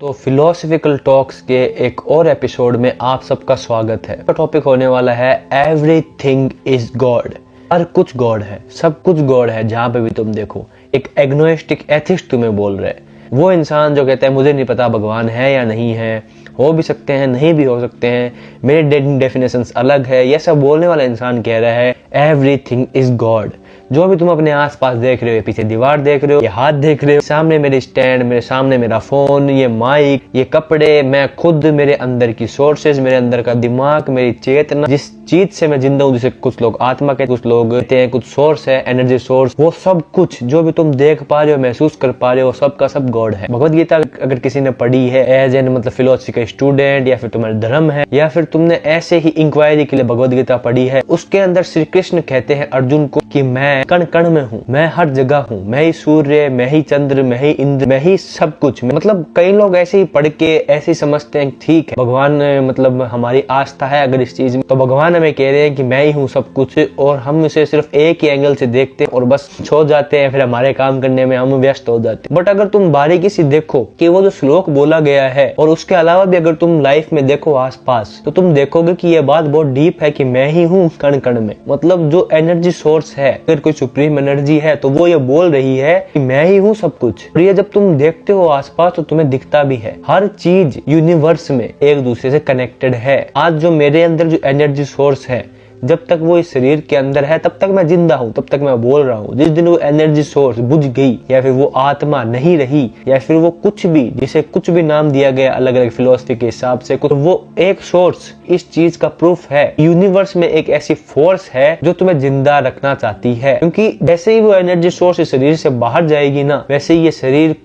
तो philosophical talks के एक और एपिसोड में आप सबका स्वागत है। टॉपिक होने वाला है एवरीथिंग इज गॉड। हर कुछ गॉड है, सब कुछ गॉड है। जहां पे भी तुम देखो, एक एग्नोस्टिक एथिस्ट तुम्हें बोल रहे, वो इंसान जो कहता है मुझे नहीं पता भगवान है या नहीं है, हो भी सकते हैं नहीं भी हो सकते हैं, मेरे डेफिनेशंस अलग है, ये सब बोलने वाला इंसान कह रहा है एवरीथिंग इज गॉड। जो भी तुम अपने आसपास देख रहे हो, पीछे दीवार देख रहे हो, ये हाथ देख रहे हो, सामने मेरे स्टैंड, मेरे सामने मेरा फोन, ये माइक, ये कपड़े, मैं खुद, मेरे अंदर की सोर्सेज, मेरे अंदर का दिमाग, मेरी चेतना, जिस चीज से मैं जिंदा हूँ, जिसे कुछ लोग आत्मा कहते हैं, कुछ लोग कहते हैं कुछ सोर्स है, एनर्जी सोर्स, वो सब कुछ जो भी तुम देख पा रहे हो, महसूस कर पा रहे हो, सब का सब गॉड है। भगवद गीता अगर किसी ने पढ़ी है एज एन मतलब फिलोसफी स्टूडेंट, या फिर तुम्हारा धर्म है, या फिर तुमने ऐसे ही इंक्वायरी के लिए भगवद गीता पढ़ी है, उसके अंदर श्री कृष्ण कहते हैं अर्जुन को कि मैं कण कण में हूँ, मैं हर जगह हूँ, मैं ही सूर्य, मैं ही चंद्र, मैं ही इंद्र, मैं ही सब कुछ। मतलब कई लोग ऐसे ही पढ़ के ऐसे ही समझते हैं ठीक है भगवान मतलब हमारी आस्था है अगर इस चीज में, तो भगवान हमें कह रहे हैं कि मैं ही हूँ सब कुछ, और हम इसे सिर्फ एक ही एंगल से देखते हैं और बस छो जाते हैं, फिर हमारे काम करने में हम व्यस्त हो जाते हैं। बट अगर तुम बारीकी से देखो कि वो जो श्लोक बोला गया है, और उसके अलावा भी अगर तुम लाइफ में देखो आसपास, तो तुम देखोगे कि ये बात बहुत डीप है कि मैं ही हूँ कण कण में। मतलब जो एनर्जी सोर्स है, अगर कोई सुप्रीम एनर्जी है, तो वो ये बोल रही है कि मैं ही हूँ सब कुछ। और ये जब तुम देखते हो आसपास तो तुम्हें दिखता भी है, हर चीज यूनिवर्स में एक दूसरे से कनेक्टेड है। आज जो मेरे अंदर जो एनर्जी सोर्स है, जब तक वो इस शरीर के अंदर है तब तक मैं जिंदा हूँ, तब तक मैं बोल रहा हूँ। जिस दिन वो एनर्जी सोर्स बुझ गई, या फिर वो आत्मा नहीं रही, या फिर वो कुछ भी, जिसे कुछ भी नाम दिया गया अलग अलग फिलोसफी के हिसाब से, तो वो एक सोर्स इस चीज का प्रूफ है, यूनिवर्स में एक ऐसी फोर्स है जो तुम्हें जिंदा रखना चाहती है। क्योंकि जैसे ही वो एनर्जी सोर्स इस शरीर से बाहर जाएगी ना, वैसे ही ये शरीर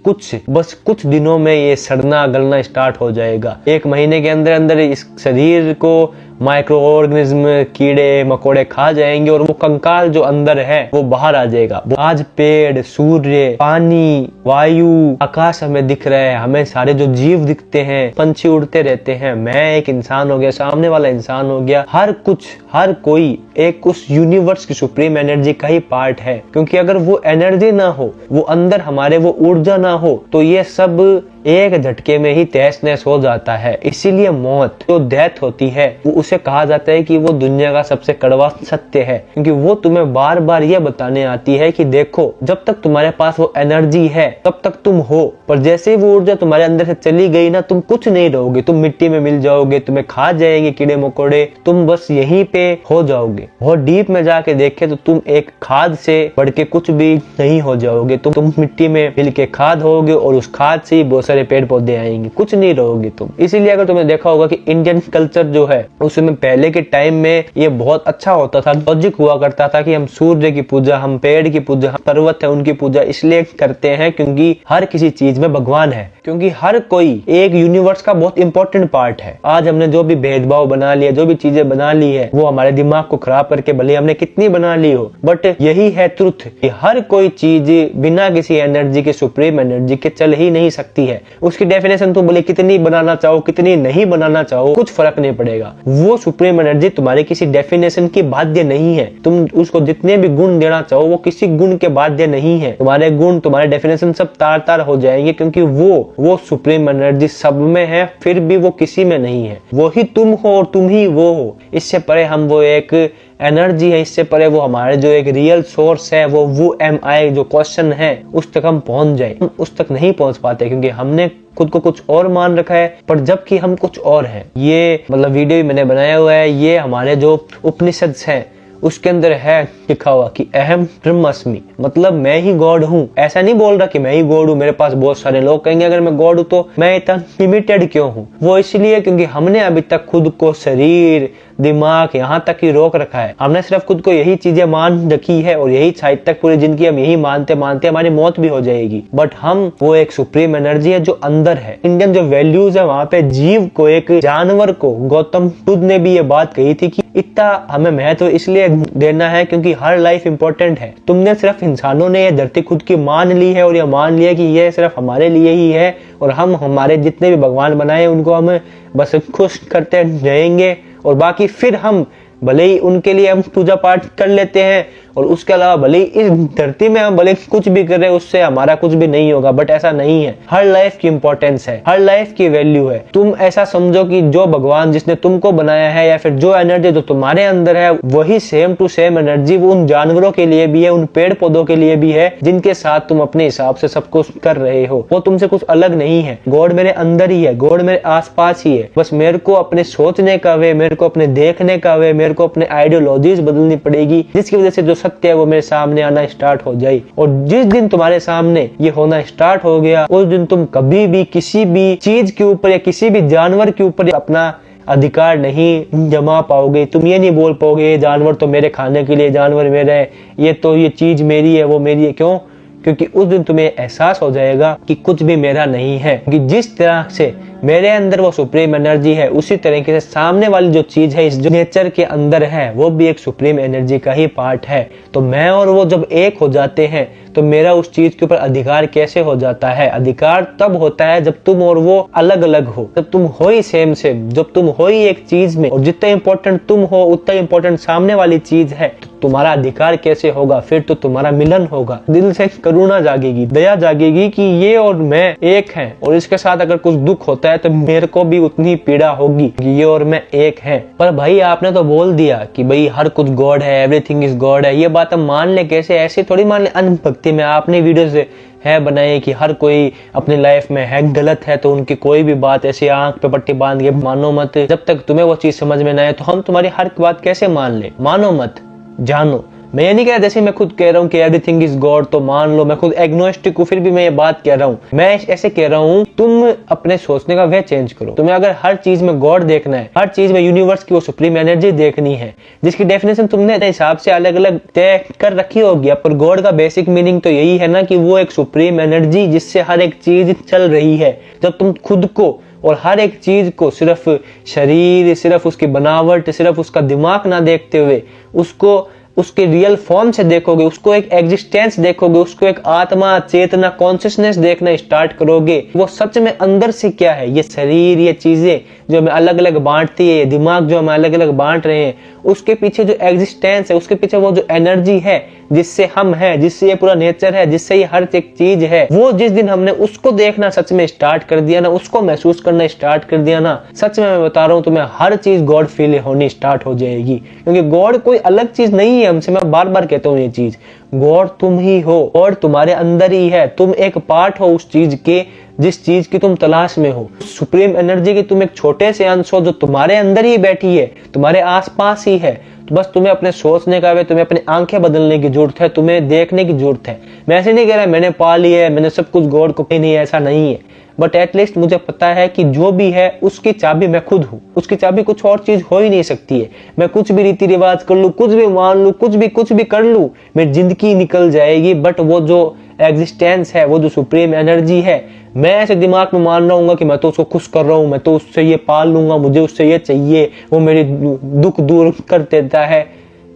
बस कुछ दिनों में ये सड़ना गलना स्टार्ट हो जाएगा। 1 महीने के अंदर अंदर इस शरीर को माइक्रो ऑर्गेनिज्म, कीड़े मकोड़े खा जाएंगे, और वो कंकाल जो अंदर है वो बाहर आ जाएगा। आज पेड़, सूर्य, पानी, वायु, आकाश हमें दिख रहा है, हमें सारे जो जीव दिखते हैं, पंछी उड़ते रहते हैं, मैं एक इंसान हो गया, सामने वाला इंसान हो गया, हर कुछ, हर कोई एक उस यूनिवर्स की सुप्रीम एनर्जी का ही पार्ट है। क्योंकि अगर वो एनर्जी ना हो, वो अंदर हमारे वो ऊर्जा ना हो, तो ये सब एक झटके में ही तहस नहस हो जाता है। इसीलिए मौत जो डेथ होती है, वो उसे कहा जाता है कि वो दुनिया का सबसे कड़वा सत्य है। क्योंकि वो तुम्हें बार बार ये बताने आती है कि देखो, जब तक तुम्हारे पास वो एनर्जी है तब तक तुम हो, पर जैसे वो ऊर्जा तुम्हारे अंदर से चली गई ना, तुम कुछ नहीं रहोगे, तुम मिट्टी में मिल जाओगे, तुम्हें खा जाएंगे कीड़े मकोड़े, तुम बस यहीं पे हो जाओगे। बहुत डीप में जाके देखे तो तुम एक खाद से बढ़ के कुछ भी नहीं हो जाओगे, तुम मिट्टी में मिल के खाद होगे, और उस खाद से ही सारे पेड़ पौधे आएंगे, कुछ नहीं रहोगे तुम। इसीलिए अगर तुमने देखा होगा कि इंडियन कल्चर जो है, उसमें पहले के टाइम में ये बहुत अच्छा होता था, लॉजिक हुआ करता था कि हम सूर्य की पूजा, हम पेड़ की पूजा, हम पर्वत है उनकी पूजा इसलिए करते हैं क्योंकि हर किसी चीज में भगवान है, क्योंकि हर कोई एक यूनिवर्स का बहुत इंपॉर्टेंट पार्ट है। आज हमने जो भी भेदभाव बना लिया, जो भी चीजें बना ली है, वो हमारे दिमाग को खराब करके भले हमने कितनी बना ली हो, बट यही है ट्रुथ कि हर कोई चीज बिना किसी एनर्जी के, सुप्रीम एनर्जी के चल ही नहीं सकती है। उसकी डेफिनेशन तुम बोले कितनी बनाना चाहो, कितनी नहीं बनाना चाहो, कुछ फर्क नहीं पड़ेगा। वो सुप्रीम एनर्जी तुम्हारे किसी डेफिनेशन की बाध्य नहीं है। तुम उसको जितने भी गुण देना चाहो, वो किसी गुण के बाध्य नहीं है। तुम्हारे गुण, तुम्हारे डेफिनेशन सब तार तार हो जाएंगे, क्योंकि वो सुप्रीम एनर्जी सब में है, फिर भी वो किसी में नहीं है। वो ही तुम हो और तुम ही वो हो। इससे परे हम वो एक एनर्जी है, इससे परे वो हमारे जो एक रियल सोर्स है, वो एम आई जो क्वेश्चन है, उस तक हम पहुंच जाए, हम उस तक नहीं पहुंच पाते, क्योंकि हमने खुद को कुछ और मान रखा है, पर जबकि हम कुछ और हैं। ये मतलब वीडियो मैंने बनाया हुआ है, ये हमारे जो उपनिषद हैं उसके अंदर है लिखा हुआ कि अहम ब्रह्मास्मि, मतलब मैं ही गॉड हूँ। ऐसा नहीं बोल रहा कि मैं ही गॉड हूँ, मेरे पास बहुत सारे लोग कहेंगे अगर मैं गॉड हूँ तो मैं इतना लिमिटेड क्यों हूँ। वो इसलिए क्योंकि हमने अभी तक खुद को, शरीर, दिमाग, यहाँ तक ही रोक रखा है। हमने सिर्फ खुद को यही चीजें मान रखी है, और यही शायद तक पूरी जिंदगी हम यही मानते मानते हमारी मौत भी हो जाएगी। बट हम वो एक सुप्रीम एनर्जी है जो अंदर है। इंडियन जो वैल्यूज है, वहाँ पे जीव को, एक जानवर को, गौतम बुद्ध ने भी ये बात कही थी कि इतना हमें महत्व इसलिए देना है क्योंकि हर लाइफ इंपॉर्टेंट है। तुमने सिर्फ इंसानों ने ये धरती खुद की मान ली है, और ये मान लिया कि ये सिर्फ हमारे लिए ही है, और हम हमारे जितने भी भगवान बनाए उनको हम बस खुश करते रहेंगे, और बाकी फिर हम भले ही उनके लिए हम पूजा पाठ कर लेते हैं और उसके अलावा भले इस धरती में हम भले कुछ भी कर रहे हैं उससे हमारा कुछ भी नहीं होगा, बट ऐसा नहीं है। हर लाइफ की इंपॉर्टेंस है, हर लाइफ की वैल्यू है। तुम ऐसा समझो कि जो भगवान जिसने तुमको बनाया है या फिर जो एनर्जी जो तुम्हारे अंदर है वही सेम टू सेम एनर्जी वो उन जानवरों के लिए भी है, उन पेड़ पौधों के लिए भी है जिनके साथ तुम अपने हिसाब से सब कुछ कर रहे हो। वो तुमसे कुछ अलग नहीं है। गॉड मेरे अंदर ही है, गॉड मेरे आसपास ही है। बस मेरे को अपने सोचने का वे, मेरे को अपने देखने का वे, मेरे को अपने आइडियोलॉजीज बदलनी पड़ेगी, जिसकी वजह से जो सत्य है वो मेरे सामने आना स्टार्ट हो जाए। और जिस दिन तुम्हारे सामने ये होना स्टार्ट हो गया उस दिन तुम कभी भी किसी भी चीज के ऊपर या किसी भी जानवर के ऊपर अपना अधिकार नहीं जमा पाओगे। तुम ये नहीं बोल पाओगे ये जानवर तो मेरे खाने के लिए, जानवर मेरा है, ये चीज मेरी है, वो मेरी है। क्यों? क्योंकि उस दिन तुम्हें एहसास हो जाएगा कि कुछ भी मेरा नहीं है। कि जिस तरह से मेरे अंदर वो सुप्रीम एनर्जी है उसी तरीके से सामने वाली जो चीज है, इस जो नेचर के अंदर है, वो भी एक सुप्रीम एनर्जी का ही पार्ट है। तो मैं और वो जब एक हो जाते हैं तो मेरा उस चीज के ऊपर अधिकार कैसे हो जाता है? अधिकार तब होता है जब तुम और वो अलग अलग हो, जब तुम हो ही सेम, जब तुम हो ही एक चीज में, और जितना इंपॉर्टेंट तुम हो उतना इंपॉर्टेंट सामने वाली चीज है। तो तुम्हारा अधिकार कैसे होगा? फिर तो तुम्हारा मिलन होगा, दिल से करुणा जागेगी, दया जागेगी कि ये और मैं एक हैं, और इसके साथ अगर कुछ दुख होता है तो मेरे को भी उतनी पीड़ा होगी कि ये और मैं एक हैं। पर भाई आपने तो बोल दिया कि भाई हर कुछ गॉड है, एवरीथिंग इज गॉड है। ये बात हम मान ले कैसे? ऐसे थोड़ी मान ले अनभक्ति में। आपने वीडियो से है बनाए कि हर कोई अपनी लाइफ में है गलत है, तो उनकी कोई भी बात ऐसी आंख पे पट्टी बांध के मानो मत। जब तक तुम्हें वो चीज समझ में ना आए तो हम तुम्हारी हर बात कैसे मान ले? मानो मत, जानो। मैं ये नहीं कह रहा, जैसे मैं खुद कह रहा हूँ कि एवरीथिंग इज गॉड तो मान लो, मैं खुद एग्नोस्टिक हूँ फिर भी मैं ये बात कह रहा हूँ। मैं ऐसे कह रहा हूँ तुम अपने सोचने का वे चेंज करो। तुम्हें अगर हर चीज में गॉड देखना है, हर चीज में यूनिवर्स की वो सुप्रीम एनर्जी देखनी है, जिसकी डेफिनेशन तुमने अपने हिसाब से अलग अलग तय कर रखी होगी, पर गॉड का बेसिक मीनिंग तो यही है ना कि वो एक सुप्रीम एनर्जी जिससे हर एक चीज चल रही है। जब तुम खुद को और हर एक चीज को सिर्फ शरीर, सिर्फ उसकी बनावट, सिर्फ उसका दिमाग ना देखते हुए उसको उसके रियल फॉर्म से देखोगे, उसको एक एग्जिस्टेंस देखोगे, उसको एक आत्मा, चेतना, कॉन्शियसनेस देखना स्टार्ट करोगे, वो सच में अंदर से क्या है। ये शरीर, ये चीजें जो हमें अलग अलग बांटती है, ये दिमाग जो हमें अलग अलग बांट रहे हैं, उसके पीछे जो एग्जिस्टेंस है, उसके पीछे वो जो एनर्जी है जिससे हम हैं, जिससे ये पूरा नेचर है, जिससे ये हर एक चीज है, वो जिस दिन हमने उसको देखना सच में स्टार्ट कर दिया ना, उसको महसूस करना स्टार्ट कर दिया ना, सच में मैं बता रहा हूँ तुम्हें हर चीज गॉड फील होनी स्टार्ट हो जाएगी। क्योंकि गॉड कोई अलग चीज नहीं है हमसे, मैं बार बार कहता हूँ ये चीज, गॉड तुम ही हो, गॉड तुम्हारे अंदर ही है। तुम एक पार्ट हो उस चीज के जिस चीज की तुम तलाश में हो। सुप्रीम एनर्जी की तुम एक छोटे से अंश हो जो तुम्हारे अंदर ही बैठी है, तुम्हारे आसपास ही है। तो बस तुम्हें अपने सोचने का, तुम्हें अपनी आंखें बदलने की जरूरत है, तुम्हें देखने की जरूरत है। मैं ऐसे नहीं कह रहा मैंने पा लिया है, मैंने सब कुछ गॉड को नहीं, ऐसा नहीं है। बट एटलीस्ट मुझे पता है कि जो भी है उसकी चाबी मैं खुद हूँ, उसकी चाबी कुछ और चीज हो ही नहीं सकती है। मैं कुछ भी रीति रिवाज कर लूँ, कुछ भी मान लूँ, कुछ भी कर लूँ, मेरी जिंदगी निकल जाएगी। बट वो जो एग्जिस्टेंस है, वो जो सुप्रीम एनर्जी है, मैं ऐसे दिमाग में मान रहा हूँ कि मैं तो उसको खुश कर रहा हूँ, मैं तो उससे ये पाल लूंगा, मुझे उससे ये चाहिए, वो मेरे दुख दूर कर देता है।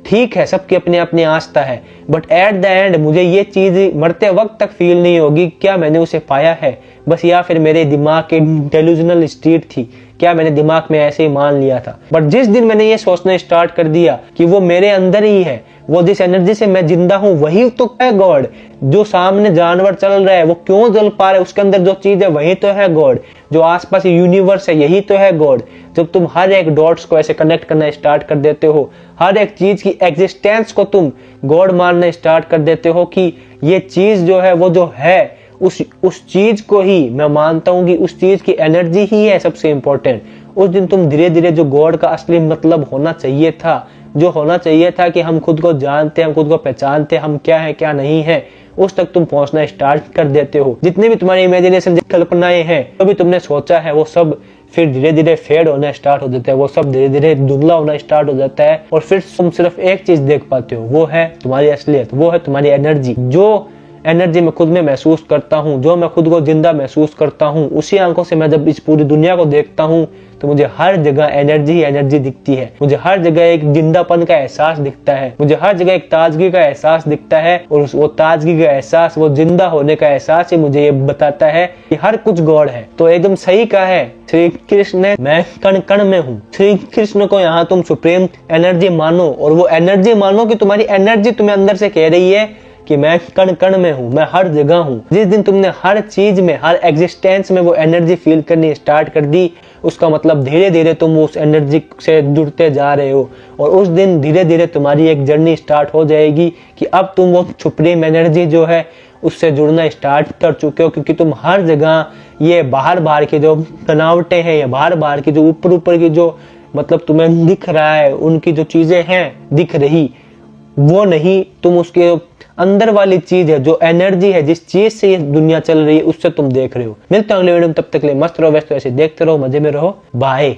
ठीक है, सबकी अपनी अपनी आस्था है, बट एट द एंड मुझे ये चीज मरते वक्त तक फील नहीं होगी क्या मैंने उसे पाया है बस, या फिर मेरे दिमाग के डेल्यूजनल स्टेट थी, क्या मैंने दिमाग में ऐसे ही मान लिया था। बट जिस दिन मैंने ये सोचना स्टार्ट कर दिया कि वो मेरे अंदर ही है, वो जिस एनर्जी से मैं जिंदा हूँ वही तो है गॉड। जो सामने जानवर चल रहा है वो क्यों चल पा रहा है, उसके अंदर जो चीज है वही तो है गॉड। जो आसपास यूनिवर्स है यही तो है गॉड। जब तुम हर एक डॉट्स को ऐसे कनेक्ट करना स्टार्ट कर देते हो, हर एक चीज की एग्जिस्टेंस को तुम गॉड मानना स्टार्ट कर देते हो कि ये चीज जो है वो जो है उस चीज को ही मैं मानता हूं कि उस चीज की एनर्जी ही है सबसे इंपॉर्टेंट। उस दिन तुम धीरे धीरे जो गॉड का असली मतलब होना चाहिए था, जो होना चाहिए था कि हम खुद को जानते हैं, हम खुद को पहचानते हैं, हम क्या है क्या नहीं है, उस तक तुम पहुंचना स्टार्ट कर देते हो। जितने भी तुम्हारी इमेजिनेशन कल्पनाएं हैं, जो भी तुमने सोचा है, वो सब फिर धीरे धीरे फेड होना स्टार्ट हो जाता है, वो सब धीरे धीरे धुंधला होना स्टार्ट हो जाता है। और फिर तुम सिर्फ एक चीज देख पाते हो, वो है तुम्हारी असलियत, वो है तुम्हारी एनर्जी। जो एनर्जी मैं खुद में महसूस करता हूँ, जो मैं खुद को जिंदा महसूस करता हूँ, उसी आंखों से मैं जब इस पूरी दुनिया को देखता हूँ तो मुझे हर जगह एनर्जी ही एनर्जी दिखती है। मुझे हर जगह एक जिंदापन का एहसास दिखता है, मुझे हर जगह एक ताजगी का एहसास दिखता है, और वो ताजगी का एहसास, वो जिंदा होने का एहसास ही मुझे ये बताता है कि हर कुछ गॉड है। तो एकदम सही कहा है श्री कृष्ण ने, मैं कण कण में हूँ। श्री कृष्ण को यहाँ तुम सुप्रीम एनर्जी मानो, और वो एनर्जी मानो कि तुम्हारी एनर्जी तुम्हें अंदर से कह रही है कि मैं कण कण में हूँ, मैं हर जगह हूँ। जिस दिन तुमने हर चीज में, हर एग्जिस्टेंस में वो एनर्जी फील करनी स्टार्ट कर दी, उसका मतलब धीरे धीरे तुम उस एनर्जी से जुड़ते जा रहे हो, और उस दिन धीरे धीरे तुम्हारी एक जर्नी स्टार्ट हो जाएगी कि अब तुम वो सुप्रीम एनर्जी जो है उससे जुड़ना स्टार्ट कर चुके हो, क्योंकि तुम हर जगह ये बाहर बाहर की जो बनावटें हैं, या बाहर बाहर की जो ऊपर ऊपर की जो मतलब तुम्हें दिख रहा है, उनकी जो चीजें हैं दिख रही, वो नहीं, तुम उसके अंदर वाली चीज है, जो एनर्जी है, जिस चीज से ये दुनिया चल रही है, उससे तुम देख रहे हो। मिलते हैं अगले वीडियो में, तब तक के लिए मस्त रहो, व्यस्त रहो, ऐसे देखते रहो, मजे में रहो, बाय।